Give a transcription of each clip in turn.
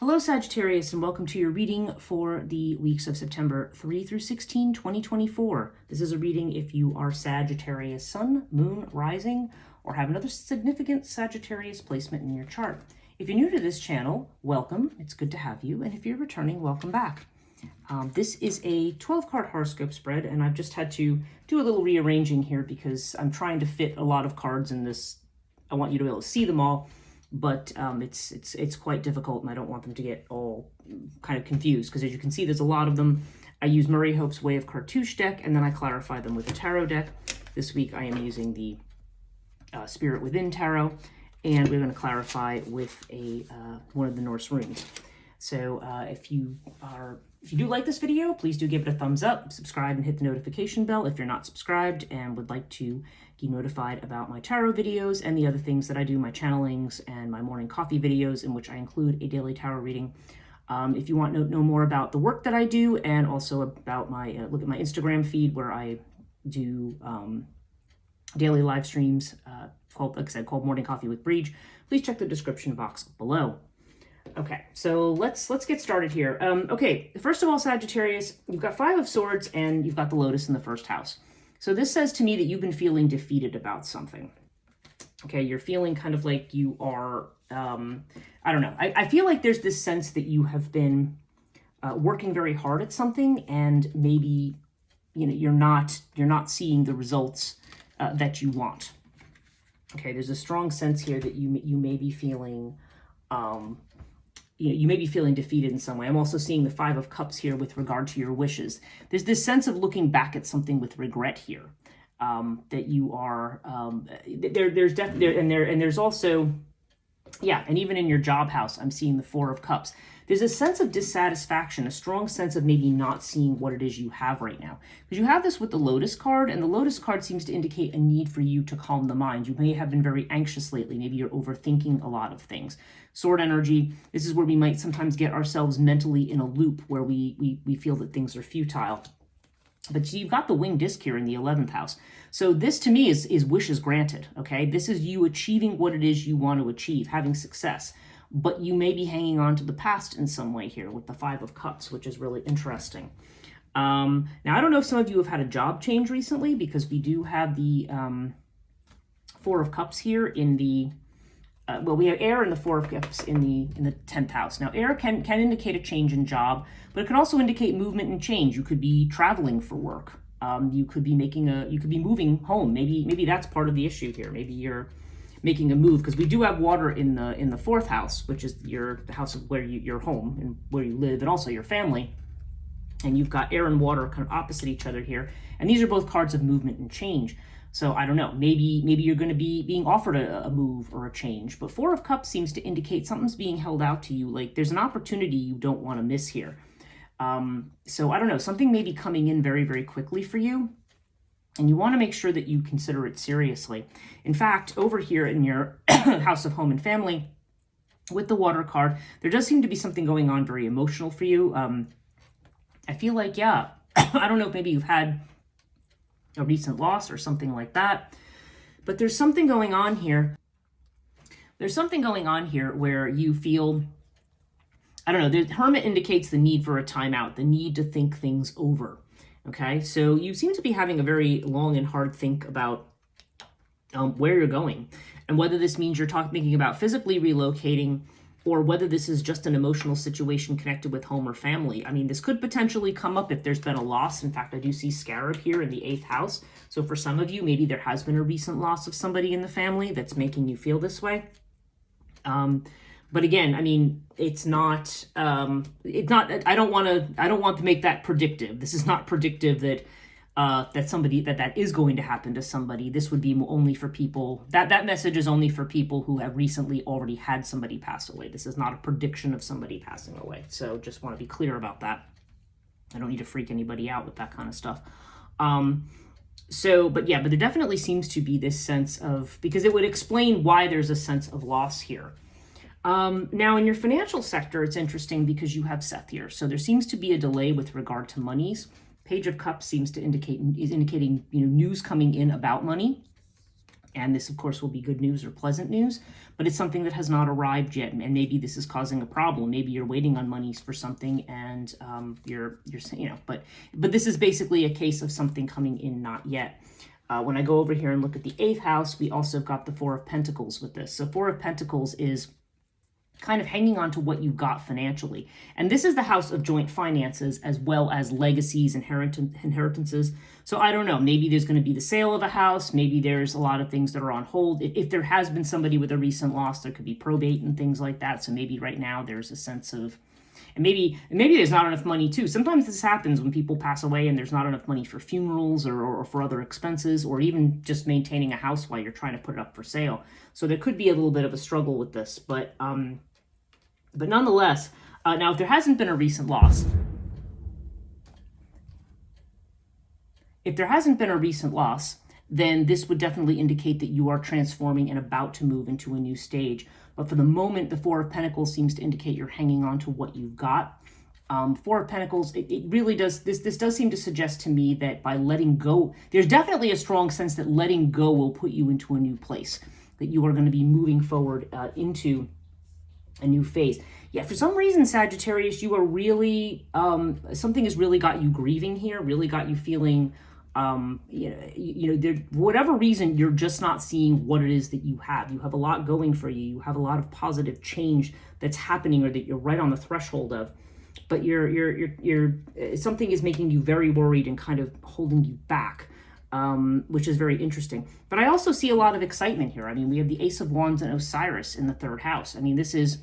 Hello, Sagittarius, and welcome to your reading for the weeks of September 3 through 16, 2024. This is a reading if you are Sagittarius Sun, Moon, Rising, or have another significant Sagittarius placement in your chart. If you're new to this channel, welcome. It's good to have you. And if you're returning, welcome back. This is a 12-card horoscope spread, and I've just had to do a little rearranging here because I'm trying to fit a lot of cards in this. I want you to be able to see them all, but it's quite difficult, and I don't want them to get all kind of confused, because as you can see, there's a lot of them. I use Murray Hope's Way of Cartouche deck, and then I clarify them with a tarot deck. This week I am using the Spirit Within Tarot, and we're going to clarify with a one of the Norse runes. So if you do like this video, please do give it a thumbs up, subscribe, and hit the notification bell if you're not subscribed and would like to get notified about my tarot videos and the other things that I do, my channelings and my morning coffee videos, in which I include a daily tarot reading. If you want to know more about the work that I do, and also about my look at my Instagram feed where I do daily live streams called, like I said, called Morning Coffee with Breege, please check the description box below. Okay, so let's get started here. Okay, first of all, Sagittarius, you've got Five of Swords and you've got the Lotus in the first house. So this says to me that you've been feeling defeated about something. Okay, you're feeling kind of like you are, I don't know. I feel like there's this sense that you have been working very hard at something, and maybe, you know, you're not seeing the results that you want. Okay, there's a strong sense here that you may be feeling, you may be feeling defeated in some way. I'm also seeing the Five of Cups here with regard to your wishes. There's this sense of looking back at something with regret here, that you are, there's definitely, and there's also, yeah, and even in your job house, I'm seeing the Four of Cups. There's a sense of dissatisfaction, a strong sense of maybe not seeing what it is you have right now. Because you have this with the Lotus card, and the Lotus card seems to indicate a need for you to calm the mind. You may have been very anxious lately. Maybe you're overthinking a lot of things. Sword energy, this is where we might sometimes get ourselves mentally in a loop where we feel that things are futile. But you've got the winged disc here in the 11th house. So this to me is wishes granted, okay? This is you achieving what it is you want to achieve, having success. But you may be hanging on to the past in some way here with the Five of Cups, which is really interesting. Now, I don't know if some of you have had a job change recently, because we do have the Four of Cups here in the, well, we have air in the Four of Cups in the 10th house. Now, air can indicate a change in job, but it can also indicate movement and change. You could be traveling for work. You could be you could be moving home. Maybe that's part of the issue here. Maybe you're making a move, because we do have water in the 4th house, which is the house of where your home and where you live, and also your family. And you've got air and water kind of opposite each other here, and these are both cards of movement and change. So I don't know, maybe you're going to be being offered a move or a change. But Four of Cups seems to indicate something's being held out to you, like there's an opportunity you don't want to miss here. So I don't know, something may be coming in very, very quickly for you, and you want to make sure that you consider it seriously. In fact, over here in your house of home and family, with the water card, there does seem to be something going on very emotional for you. I feel like, yeah, I don't know if maybe you've had a recent loss or something like that, but there's something going on here. There's something going on here where you feel, I don't know, the Hermit indicates the need for a timeout, the need to think things over. Okay, so you seem to be having a very long and hard think about where you're going, and whether this means you're thinking about physically relocating, or whether this is just an emotional situation connected with home or family. I mean, this could potentially come up if there's been a loss. In fact, I do see Scarab here in the 8th house. So for some of you, maybe there has been a recent loss of somebody in the family that's making you feel this way. But again, I mean, it's not, I don't want to make that predictive. This is not predictive that that is going to happen to somebody. This would be only for people, that message is only for people who have recently already had somebody pass away. This is not a prediction of somebody passing away. So just want to be clear about that. I don't need to freak anybody out with that kind of stuff. But there definitely seems to be this sense of, because it would explain why there's a sense of loss here. Now, in your financial sector, it's interesting because you have Sept here. So there seems to be a delay with regard to monies. Page of Cups seems to indicating news coming in about money. And this, of course, will be good news or pleasant news, but it's something that has not arrived yet. And maybe this is causing a problem. Maybe you're waiting on monies for something, and you're but this is basically a case of something coming in not yet. When I go over here and look at the 8th house, we also got the 4 of Pentacles with this. So 4 of Pentacles is kind of hanging on to what you got financially. And this is the house of joint finances as well as legacies, inheritances. So I don't know, maybe there's going to be the sale of a house. Maybe there's a lot of things that are on hold. If there has been somebody with a recent loss, there could be probate and things like that. So maybe right now there's a sense of, and maybe there's not enough money too. Sometimes this happens when people pass away and there's not enough money for funerals or for other expenses, or even just maintaining a house while you're trying to put it up for sale. So there could be a little bit of a struggle with this, but nonetheless, now if there hasn't been a recent loss, then this would definitely indicate that you are transforming and about to move into a new stage. But for the moment, the 4 of Pentacles seems to indicate you're hanging on to what you've got. 4 of Pentacles, it really does, this does seem to suggest to me that by letting go, there's definitely a strong sense that letting go will put you into a new place, that you are going to be moving forward into a new phase. Yeah, for some reason, Sagittarius, you are really, something has really got you grieving here, really got you feeling, for whatever reason, you're just not seeing what it is that you have. You have a lot going for you. You have a lot of positive change that's happening, or that you're right on the threshold of, but something is making you very worried and kind of holding you back. Which is very interesting. But I also see a lot of excitement here. I mean, we have the Ace of Wands and Osiris in the 3rd house. I mean, this is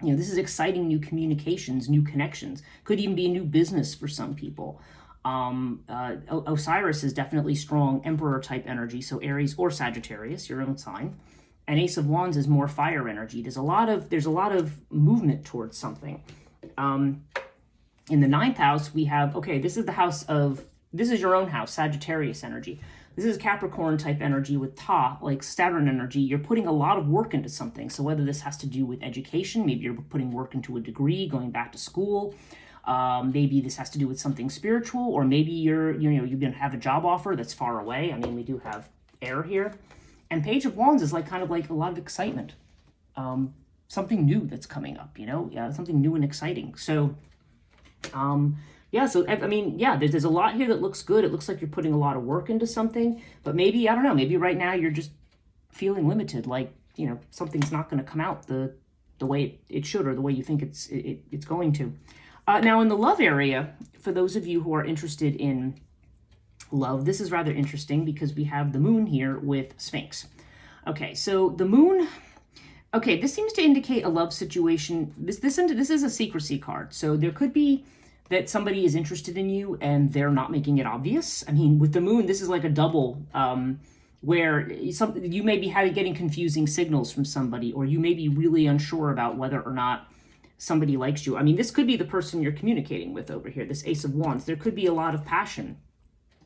exciting new communications, new connections. Could even be a new business for some people. Osiris is definitely strong Emperor type energy, so Aries or Sagittarius, your own sign. And Ace of Wands is more fire energy. There's a lot of movement towards something. In the 9th house, we have, this is your own house, Sagittarius energy. This is Capricorn type energy with like Saturn energy. You're putting a lot of work into something. So whether this has to do with education, maybe you're putting work into a degree, going back to school. Maybe this has to do with something spiritual, or maybe you're going to have a job offer that's far away. I mean, we do have air here. And Page of Wands is kind of like a lot of excitement. Something new that's coming up, something new and exciting. So, there's a lot here that looks good. It looks like you're putting a lot of work into something, but maybe, I don't know, maybe right now you're just feeling limited, something's not going to come out the way it should, or the way you think it's going to. Now in the love area, for those of you who are interested in love, this is rather interesting because we have the moon here with Sphinx. Okay, so the moon, this seems to indicate a love situation. This is a secrecy card, so there could be that somebody is interested in you and they're not making it obvious. I mean, with the moon, this is like a double, where you may be getting confusing signals from somebody, or you may be really unsure about whether or not somebody likes you. I mean, this could be the person you're communicating with over here, this Ace of Wands. There could be a lot of passion,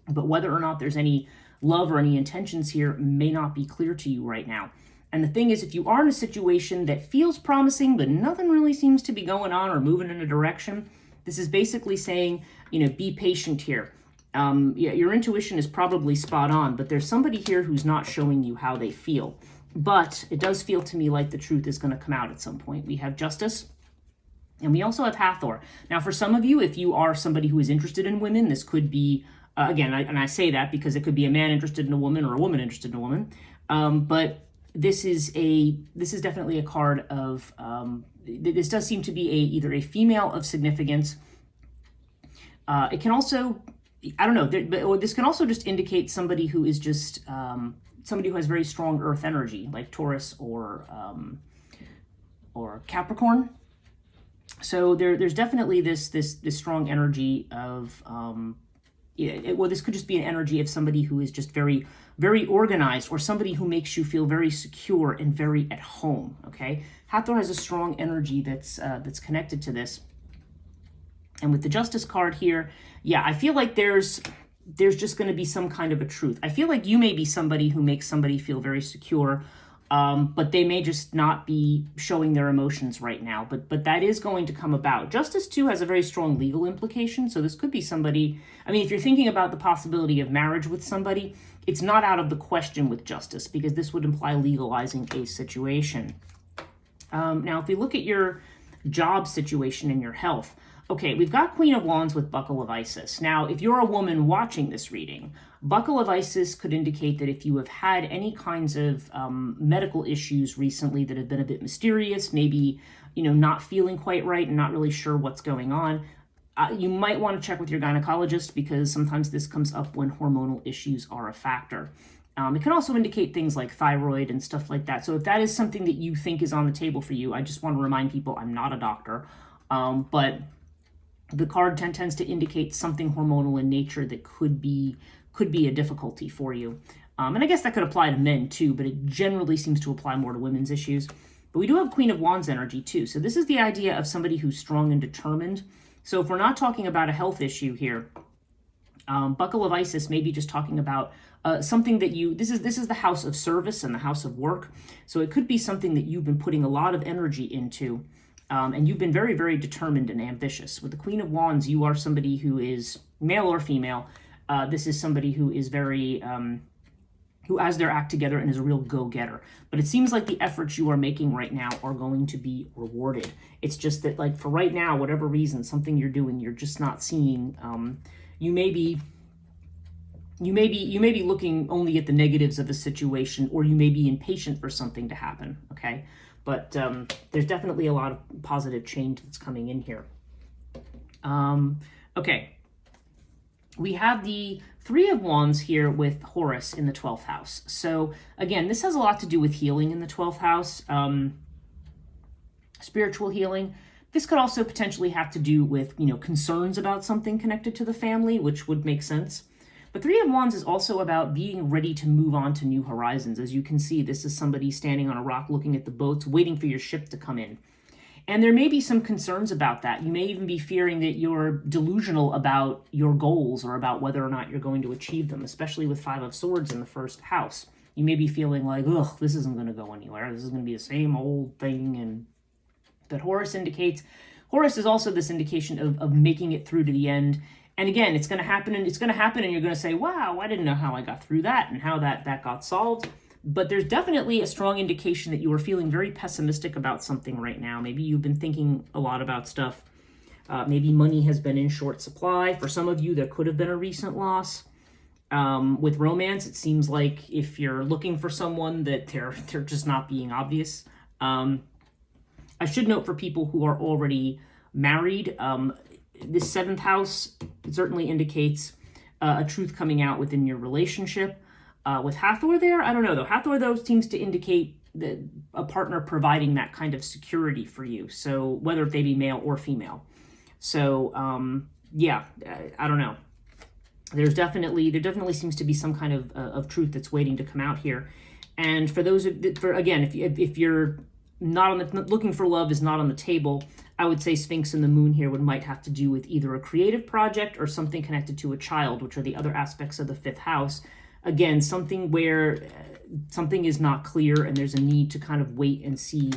but whether or not there's any love or any intentions here may not be clear to you right now. And the thing is, if you are in a situation that feels promising, but nothing really seems to be going on or moving in a direction, this is basically saying, be patient here. Your intuition is probably spot on, but there's somebody here who's not showing you how they feel. But it does feel to me like the truth is going to come out at some point. We have Justice, and we also have Hathor. Now, for some of you, if you are somebody who is interested in women, this could be, I say that because it could be a man interested in a woman or a woman interested in a woman. But this is definitely a card of, this does seem to be either a female of significance. It can also, I don't know, this can also just indicate somebody who is just, somebody who has very strong earth energy, like Taurus or Capricorn. So there's definitely this strong energy of, this could just be an energy of somebody who is just very, very organized, or somebody who makes you feel very secure and very at home, okay? Hathor has a strong energy that's connected to this. And with the Justice card here, I feel like there's just going to be some kind of a truth. I feel like you may be somebody who makes somebody feel very secure, but they may just not be showing their emotions right now. But that is going to come about. Justice, too, has a very strong legal implication. So this could be somebody, I mean, if you're thinking about the possibility of marriage with somebody, it's not out of the question with justice, because this would imply legalizing a situation. Now, if we look at your job situation and your health, okay, we've got Queen of Wands with Buckle of Isis. Now, if you're a woman watching this reading, Buckle of Isis could indicate that if you have had any kinds of medical issues recently that have been a bit mysterious, maybe, not feeling quite right and not really sure what's going on, you might want to check with your gynecologist, because sometimes this comes up when hormonal issues are a factor. It can also indicate things like thyroid and stuff like that. So if that is something that you think is on the table for you, I just want to remind people I'm not a doctor, but the card tends to indicate something hormonal in nature that could be a difficulty for you. And I guess that could apply to men too, but it generally seems to apply more to women's issues. But we do have Queen of Wands energy too. So this is the idea of somebody who's strong and determined. So if we're not talking about a health issue here, Buckle of Isis may be just talking about something that this is the house of service and the house of work. So it could be something that you've been putting a lot of energy into, and you've been very, very determined and ambitious. With the Queen of Wands, you are somebody who is male or female. This is somebody who is very, who has their act together and is a real go-getter. But it seems like the efforts you are making right now are going to be rewarded. It's just that, like, for right now, whatever reason, something you're doing, you're just not seeing. You may be looking only at the negatives of a situation, or you may be impatient for something to happen, okay? But there's definitely a lot of positive change that's coming in here. Okay. We have the Three of Wands here with Horus in the 12th house. So again, this has a lot to do with healing in the 12th house, spiritual healing. This could also potentially have to do with, concerns about something connected to the family, which would make sense. But Three of Wands is also about being ready to move on to new horizons. As you can see, this is somebody standing on a rock looking at the boats, waiting for your ship to come in. And there may be some concerns about that. You may even be fearing that you're delusional about your goals or about whether or not you're going to achieve them, especially with Five of Swords in the first house. You may be feeling like, ugh, this isn't going to go anywhere. This is going to be the same old thing. And that Horus indicates. Horus is also this indication of making it through to the end. And again, it's going to happen, and you're going to say, wow, I didn't know how I got through that and how that got solved. But there's definitely a strong indication that you are feeling very pessimistic about something right now. Maybe you've been thinking a lot about stuff. Maybe money has been in short supply. For some of you, there could have been a recent loss. With romance, it seems like if you're looking for someone, that they're just not being obvious. I should note for people who are already married, this 7th house certainly indicates a truth coming out within your relationship. With Hathor there, I don't know though. Hathor though seems to indicate that a partner providing that kind of security for you. So whether they be male or female. So yeah, I don't know. There definitely seems to be some kind of truth that's waiting to come out here. And for those if you're not on the looking for love is not on the table, I would say Sphinx and the Moon here might have to do with either a creative project or something connected to a child, which are the other aspects of the 5th house. Again, something where something is not clear and there's a need to kind of wait and see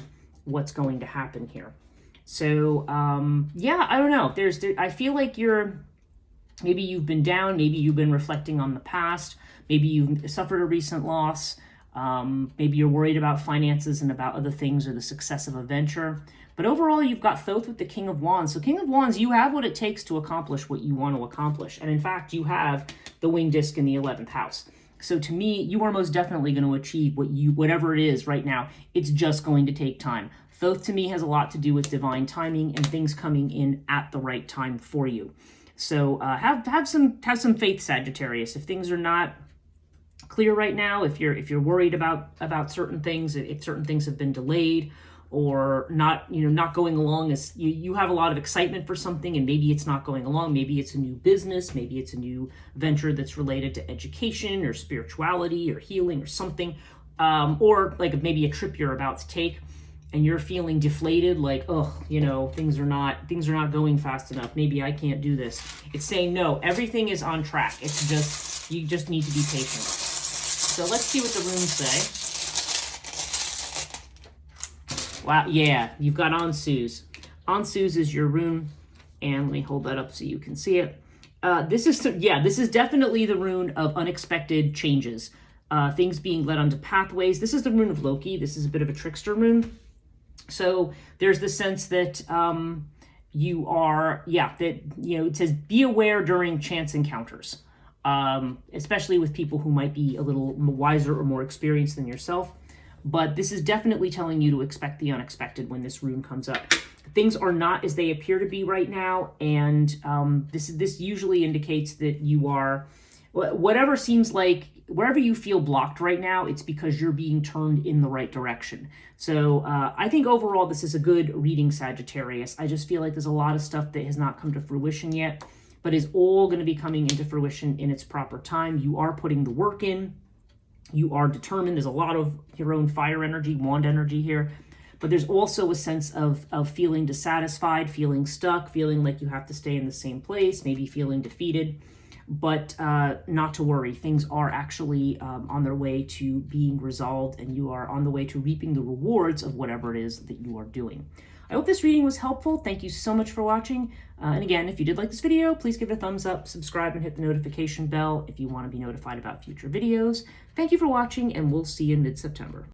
what's going to happen here. So, yeah, I don't know. I feel like maybe you've been down, maybe you've been reflecting on the past, maybe you've suffered a recent loss, maybe you're worried about finances and about other things or the success of a venture. But overall, you've got Thoth with the King of Wands. So King of Wands, you have what it takes to accomplish what you want to accomplish. And in fact, you have the winged disc in the 11th house. So to me, you are most definitely going to achieve whatever it is right now. It's just going to take time. Thoth to me has a lot to do with divine timing and things coming in at the right time for you. So have some faith, Sagittarius. If things are not clear right now, if you're worried about certain things, if certain things have been delayed or not going along as you have a lot of excitement for something and maybe it's not going along, maybe it's a new business, maybe it's a new venture that's related to education or spirituality or healing or something, or like maybe a trip you're about to take and you're feeling deflated, like, oh, things are not going fast enough, maybe I can't do this. It's saying no, everything is on track. It's just you just need to be patient. So let's see what the runes say. Wow, yeah, you've got Ansuz. Ansuz is your rune, and let me hold that up so you can see it. This is definitely the rune of unexpected changes, things being led onto pathways. This is the rune of Loki. This is a bit of a trickster rune. So there's the sense that you are, that, it says be aware during chance encounters, especially with people who might be a little wiser or more experienced than yourself. But this is definitely telling you to expect the unexpected when this rune comes up. Things are not as they appear to be right now, and this usually indicates that you are, whatever seems like, wherever you feel blocked right now, it's because you're being turned in the right direction. So I think overall this is a good reading, Sagittarius. I just feel like there's a lot of stuff that has not come to fruition yet, but is all going to be coming into fruition in its proper time. You are putting the work in. You are determined. There's a lot of your own fire energy, wand energy here. But there's also a sense of feeling dissatisfied, feeling stuck, feeling like you have to stay in the same place, maybe feeling defeated. But not to worry. Things are actually on their way to being resolved, and you are on the way to reaping the rewards of whatever it is that you are doing. I hope this reading was helpful. Thank you so much for watching. And again, if you did like this video, please give it a thumbs up, subscribe, and hit the notification bell if you want to be notified about future videos. Thank you for watching, and we'll see you in mid-September.